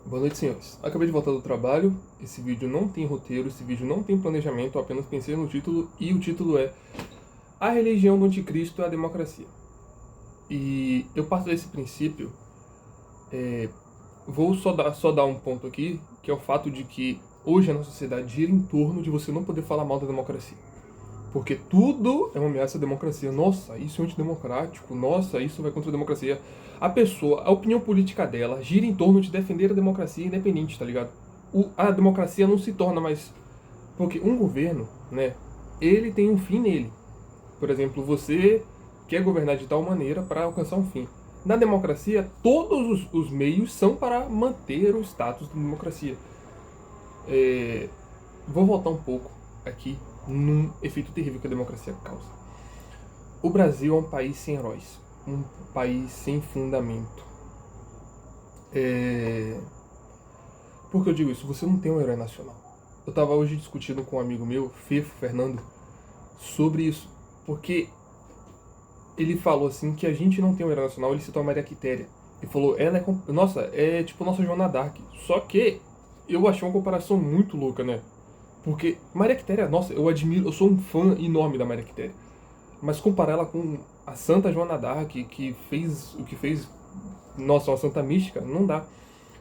Boa noite, senhores. Acabei de voltar do trabalho. Esse vídeo não tem roteiro, esse vídeo não tem planejamento, eu apenas pensei no título e o título é A Religião do Anticristo é a Democracia. E eu parto desse princípio, vou só dar um ponto aqui, que é o fato de que hoje a nossa sociedade gira em torno de você não poder falar mal da democracia. Porque tudo é uma ameaça à democracia. Nossa, isso é antidemocrático. Nossa, isso vai contra a democracia. A opinião política dela gira em torno de defender a democracia independente, tá ligado? A democracia não se torna mais... Porque um governo, né, ele tem um fim nele. Por exemplo, você quer governar de tal maneira para alcançar um fim. Na democracia, todos os meios são para manter o status da democracia. É, Vou voltar um pouco aqui num efeito terrível que a democracia causa. O Brasil é um país sem heróis, um país sem fundamento. Por que eu digo isso? Você não tem um herói nacional. Eu estava hoje discutindo com um amigo meu, Fefo Fernando, sobre isso. Porque ele falou assim que a gente não tem um herói nacional, ele citou a Maria Quitéria. Ele falou, ela é... Nossa, é tipo nossa Joana Dark. Só que eu achei uma comparação muito louca, né? Porque Maria Quitéria, nossa, eu admiro, eu sou um fã enorme da Maria Quitéria. Mas comparar ela com a Santa Joana d'Arc, que fez o que fez, nossa, uma santa mística, não dá.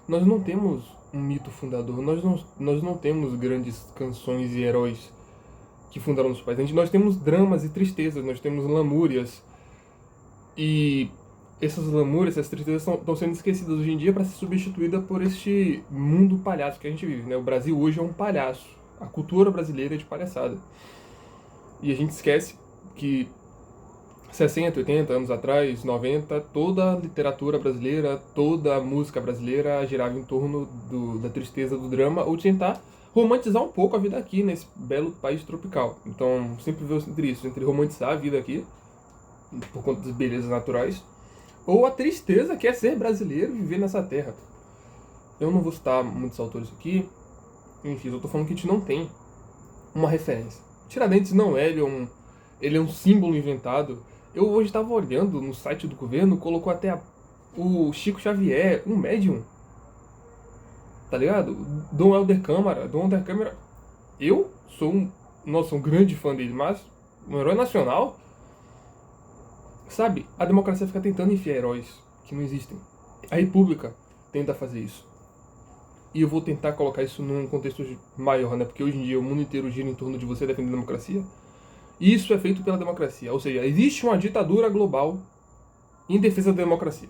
Nós não temos um mito fundador, nós não temos grandes canções e heróis que fundaram nosso país. Nós temos dramas e tristezas, nós temos lamúrias. E essas lamúrias, essas tristezas estão sendo esquecidas hoje em dia para ser substituída por este mundo palhaço que a gente vive, né? O Brasil hoje é um palhaço. A cultura brasileira é de palhaçada. E a gente esquece que 60, 80 anos atrás, 90, toda a literatura brasileira, toda a música brasileira girava em torno da tristeza, do drama, ou de tentar romantizar um pouco a vida aqui, nesse belo país tropical. Então, sempre vejo entre isso, entre romantizar a vida aqui, por conta das belezas naturais, ou a tristeza que é ser brasileiro e viver nessa terra. Eu não vou citar muitos autores aqui, enfim, eu tô falando que a gente não tem uma referência. Tiradentes não é, ele é um símbolo inventado. Eu hoje estava olhando no site do governo, colocou até o Chico Xavier, um médium, tá ligado? Dom Helder Câmara, eu sou nossa, um grande fã dele, mas um herói nacional, sabe? A democracia fica tentando enfiar heróis que não existem. A república tenta fazer isso. E eu vou tentar colocar isso num contexto maior, né? Porque hoje em dia o mundo inteiro gira em torno de você defender a democracia. E isso é feito pela democracia. Ou seja, existe uma ditadura global em defesa da democracia.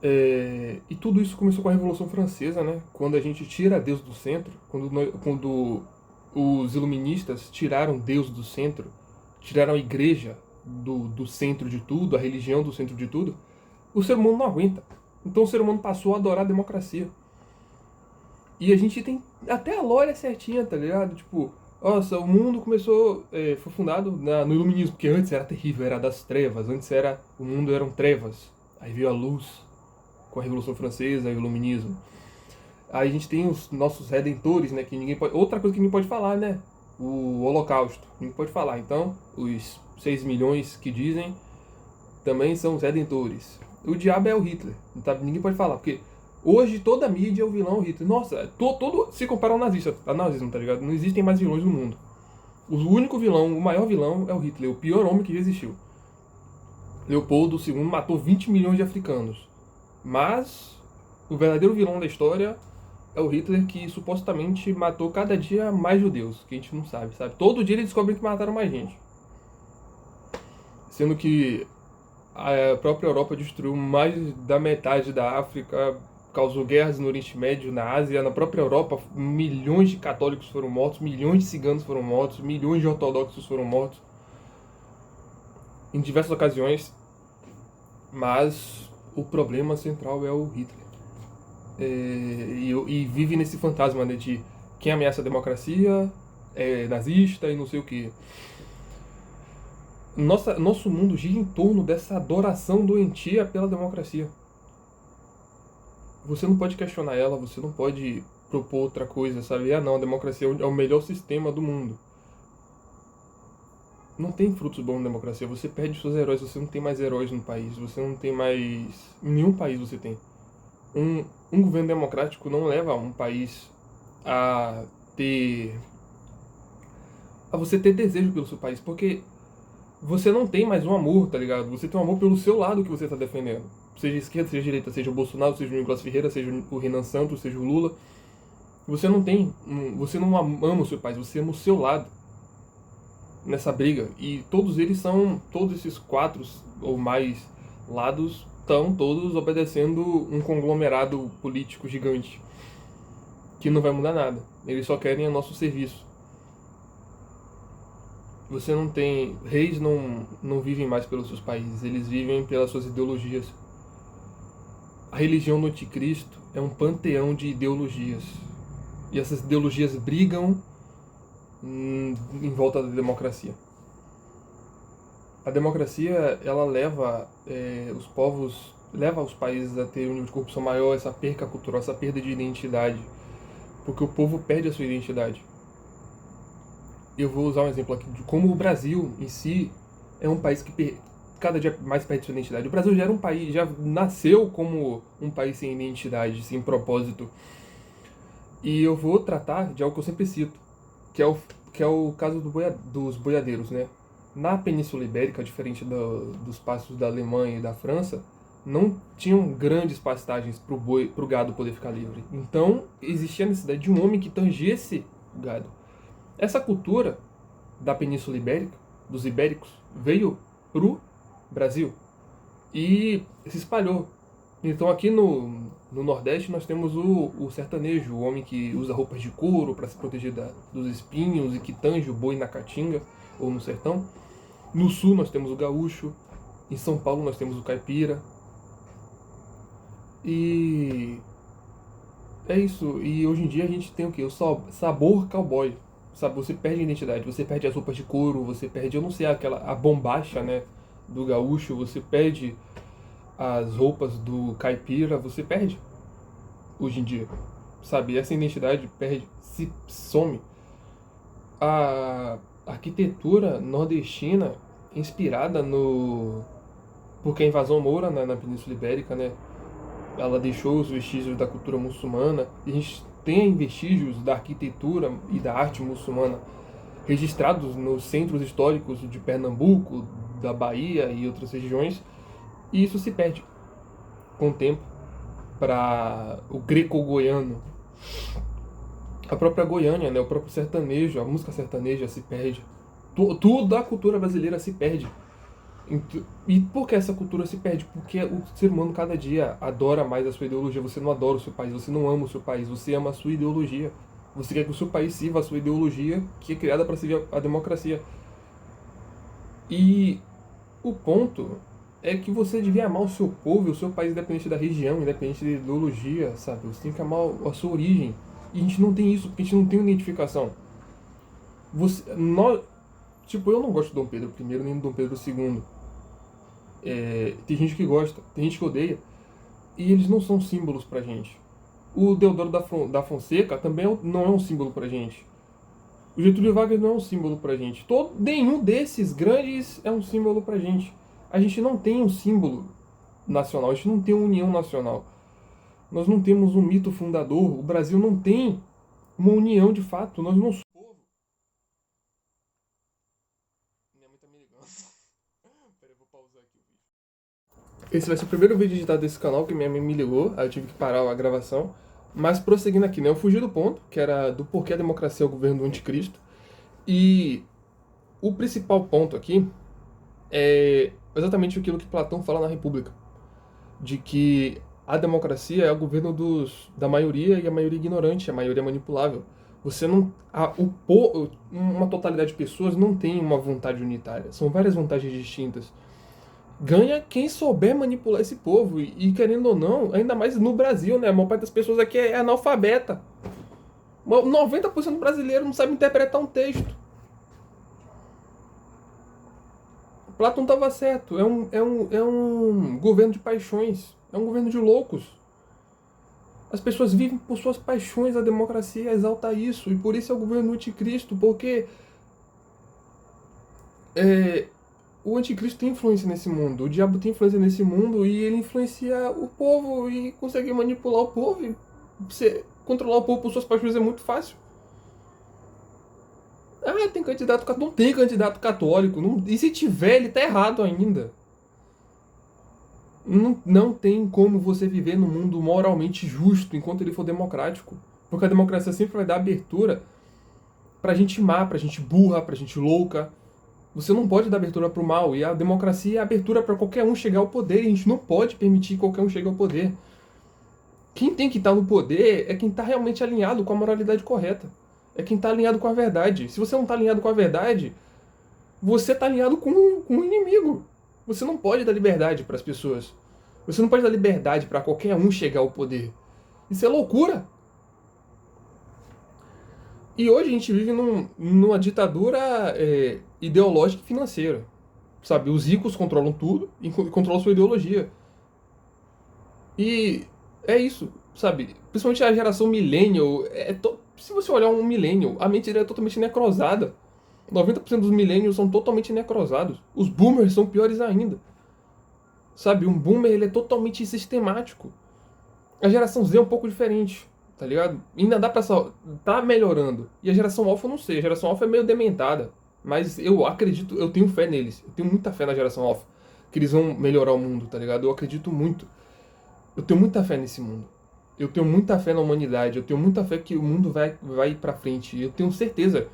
E tudo isso começou com a Revolução Francesa, né? Quando a gente tira Deus do centro, quando os iluministas tiraram Deus do centro, tiraram a igreja do centro de tudo, a religião do centro de tudo, o ser humano não aguenta. Então o ser humano passou a adorar a democracia. E a gente tem até a lore certinha, tá ligado? Tipo, nossa, o mundo começou, foi fundado no iluminismo, porque antes era terrível, era das trevas, o mundo eram trevas. Aí veio a luz com a Revolução Francesa e o iluminismo. Aí a gente tem os nossos redentores, né, que ninguém pode, outra coisa que ninguém pode falar, né? O Holocausto, ninguém pode falar. Então, os 6 milhões que dizem também são os redentores. O diabo é o Hitler, ninguém pode falar, porque hoje toda a mídia é o vilão Hitler. Nossa, todo se compara ao nazismo, tá ligado? Não existem mais vilões no mundo. O único vilão, o maior vilão é o Hitler, o pior homem que já existiu. Leopoldo II matou 20 milhões de africanos. Mas o verdadeiro vilão da história é o Hitler, que supostamente matou cada dia mais judeus, que a gente não sabe, sabe? Todo dia eles descobrem que mataram mais gente. Sendo que a própria Europa destruiu mais da metade da África, causou guerras no Oriente Médio, na Ásia, na própria Europa, milhões de católicos foram mortos, milhões de ciganos foram mortos, milhões de ortodoxos foram mortos em diversas ocasiões, mas o problema central é o Hitler. E vive nesse fantasma, né, de quem ameaça a democracia é nazista e não sei o que. Nosso mundo gira em torno dessa adoração doentia pela democracia. Você não pode questionar ela, você não pode propor outra coisa, sabe? Ah, não, a democracia é o melhor sistema do mundo. Não tem frutos bons na democracia. Você perde seus heróis, você não tem mais heróis no país, você não tem mais... Em nenhum país você tem. Um governo democrático não leva um país a ter a você ter desejo pelo seu país, porque você não tem mais um amor, tá ligado? Você tem um amor pelo seu lado que você tá defendendo. Seja esquerda, seja direita, seja o Bolsonaro, seja o Nicolas Ferreira, seja o Renan Santos, seja o Lula. Você não ama o seu país, você ama o seu lado nessa briga. E todos esses quatro ou mais lados estão todos obedecendo um conglomerado político gigante que não vai mudar nada. Eles só querem o nosso serviço. Você não tem. Reis não vivem mais pelos seus países, eles vivem pelas suas ideologias. A religião do anticristo é um panteão de ideologias. E essas ideologias brigam em volta da democracia. A democracia, ela leva leva os países a ter um nível de corrupção maior, essa perca cultural, essa perda de identidade. Porque o povo perde a sua identidade. Eu vou usar um exemplo aqui de como o Brasil em si é um país que cada dia mais perde sua identidade. O Brasil já era um país, já nasceu como um país sem identidade, sem propósito. E eu vou tratar de algo que eu sempre cito, que é o caso dos boiadeiros, né? Na Península Ibérica, diferente dos pastos da Alemanha e da França, não tinham grandes pastagens para o gado poder ficar livre. Então, existia a necessidade de um homem que tangesse o gado. Essa cultura da Península Ibérica, dos ibéricos, veio pro Brasil e se espalhou. Então aqui no Nordeste nós temos o sertanejo, o homem que usa roupas de couro para se proteger dos espinhos e que tange o boi na caatinga ou no sertão. No Sul nós temos o gaúcho, em São Paulo nós temos o caipira. E é isso. E hoje em dia a gente tem o quê? O sabor cowboy. Sabe, você perde a identidade, você perde as roupas de couro, você perde, eu não sei, a bombacha, né, do gaúcho, você perde as roupas do caipira, você perde hoje em dia. Sabe, essa identidade perde, se some. A arquitetura nordestina, inspirada no porque a invasão moura na Península Ibérica, né, ela deixou os vestígios da cultura muçulmana, e a gente tem vestígios da arquitetura e da arte muçulmana registrados nos centros históricos de Pernambuco, da Bahia e outras regiões, e isso se perde com o tempo para o greco-goiano. A própria Goiânia, né, o próprio sertanejo, a música sertaneja se perde. Tudo da cultura brasileira se perde. E por que essa cultura se perde? Porque o ser humano cada dia adora mais a sua ideologia. Você não adora o seu país, você não ama o seu país, você ama a sua ideologia. Você quer que o seu país sirva a sua ideologia, que é criada para servir a democracia. E o ponto é que você devia amar o seu povo e o seu país, independente da região, independente da ideologia, sabe? Você tem que amar a sua origem. E a gente não tem isso, porque a gente não tem identificação. Tipo, eu não gosto de Dom Pedro I nem de Dom Pedro II. Tem gente que gosta, tem gente que odeia. E eles não são símbolos pra gente. O Deodoro da Fonseca também não é um símbolo pra gente. O Getúlio Vargas não é um símbolo pra gente. Nenhum desses grandes é um símbolo pra gente. A gente não tem um símbolo nacional, a gente não tem uma união nacional. Nós não temos um mito fundador. O Brasil não tem uma união de fato. Nós não somos povo. Minha mãe tá me ligando. Peraí, eu vou pausar aqui o vídeo. Esse vai ser o primeiro vídeo editado desse canal que minha mãe me ligou. Aí eu tive que parar a gravação. Mas prosseguindo aqui, né? Eu fugi do ponto, que era do porquê a democracia é o governo do anticristo. E o principal ponto aqui é exatamente aquilo que Platão fala na República. De que a democracia é o governo da maioria e a maioria ignorante, a maioria manipulável. Você não. Uma totalidade de pessoas não tem uma vontade unitária. São várias vontades distintas. Ganha quem souber manipular esse povo. E querendo ou não, ainda mais no Brasil, né? A maior parte das pessoas aqui é analfabeta. 90% do brasileiro não sabe interpretar um texto. Platão estava certo. É um governo de paixões. É um governo de loucos. As pessoas vivem por suas paixões, a democracia exalta isso. E por isso é o governo do anticristo, porque o anticristo tem influência nesse mundo, o diabo tem influência nesse mundo e ele influencia o povo e consegue manipular o povo. E você controlar o povo por suas paixões é muito fácil. Ah, tem candidato católico. Não tem candidato católico. Não... E se tiver, ele tá errado ainda. Não tem como você viver num mundo moralmente justo enquanto ele for democrático. Porque a democracia sempre vai dar abertura pra gente má, pra gente burra, pra gente louca. Você não pode dar abertura pro mal. E a democracia é abertura pra qualquer um chegar ao poder. E a gente não pode permitir que qualquer um chegue ao poder. Quem tem que estar no poder é quem está realmente alinhado com a moralidade correta. É quem está alinhado com a verdade. Se você não está alinhado com a verdade, você está alinhado com o inimigo. Você não pode dar liberdade para as pessoas. Você não pode dar liberdade para qualquer um chegar ao poder. Isso é loucura. E hoje a gente vive numa ditadura ideológica e financeira. Sabe, os ricos controlam tudo e controlam sua ideologia. E é isso, sabe? Principalmente a geração millennial. Se você olhar um millennial, a mente dele é totalmente necrosada. 90% dos millennials são totalmente necrosados. Os boomers são piores ainda. Sabe, um boomer ele é totalmente sistemático. A geração Z é um pouco diferente, tá ligado? Ainda dá pra... Tá melhorando. E a geração Alpha eu não sei. A geração Alpha é meio dementada. Mas eu acredito, eu tenho fé neles. Eu tenho muita fé na geração Alpha. Que eles vão melhorar o mundo, tá ligado? Eu acredito muito. Eu tenho muita fé nesse mundo. Eu tenho muita fé na humanidade. Eu tenho muita fé que o mundo vai para frente. Eu tenho certeza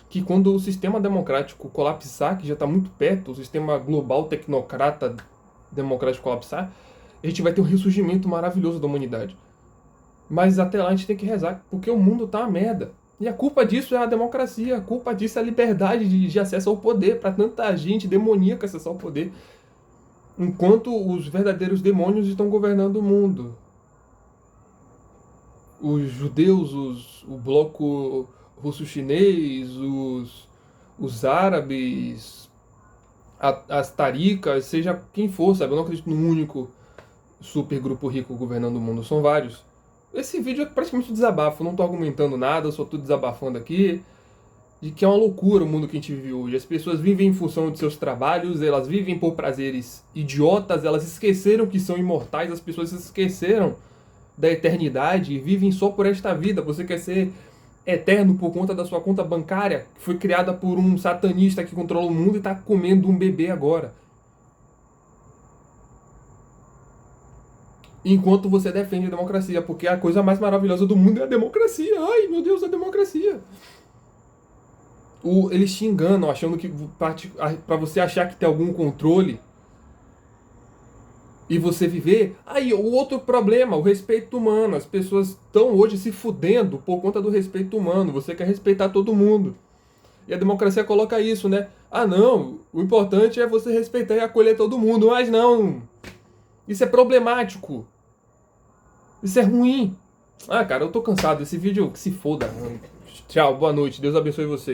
que quando o sistema democrático colapsar, que já está muito perto, o sistema global tecnocrata democrático colapsar, a gente vai ter um ressurgimento maravilhoso da humanidade. Mas até lá a gente tem que rezar, porque o mundo tá uma merda. E a culpa disso é a democracia, a culpa disso é a liberdade de acesso ao poder, para tanta gente demoníaca acessar o poder. Enquanto os verdadeiros demônios estão governando o mundo. Os judeus, o bloco russo-chinês, os árabes, as taricas, seja quem for, sabe? Eu não acredito num único super grupo rico governando o mundo, são vários. Esse vídeo é praticamente um desabafo, eu não tô argumentando nada, eu só tô desabafando aqui. De que é uma loucura o mundo que a gente vive hoje. As pessoas vivem em função de seus trabalhos, elas vivem por prazeres idiotas, elas esqueceram que são imortais, as pessoas se esqueceram da eternidade e vivem só por esta vida. Você quer ser eterno por conta da sua conta bancária, que foi criada por um satanista que controla o mundo e está comendo um bebê agora. Enquanto você defende a democracia, porque a coisa mais maravilhosa do mundo é a democracia. Ai, meu Deus, a democracia. Eles te enganam, achando que para você achar que tem algum controle e você viver. Aí, o outro problema, o respeito humano. As pessoas estão hoje se fudendo por conta do respeito humano. Você quer respeitar todo mundo. E a democracia coloca isso, né? Ah, não, o importante é você respeitar e acolher todo mundo. Mas não, isso é problemático. Isso é ruim. Ah, cara, eu tô cansado. Esse vídeo que se foda. Tchau, boa noite. Deus abençoe você.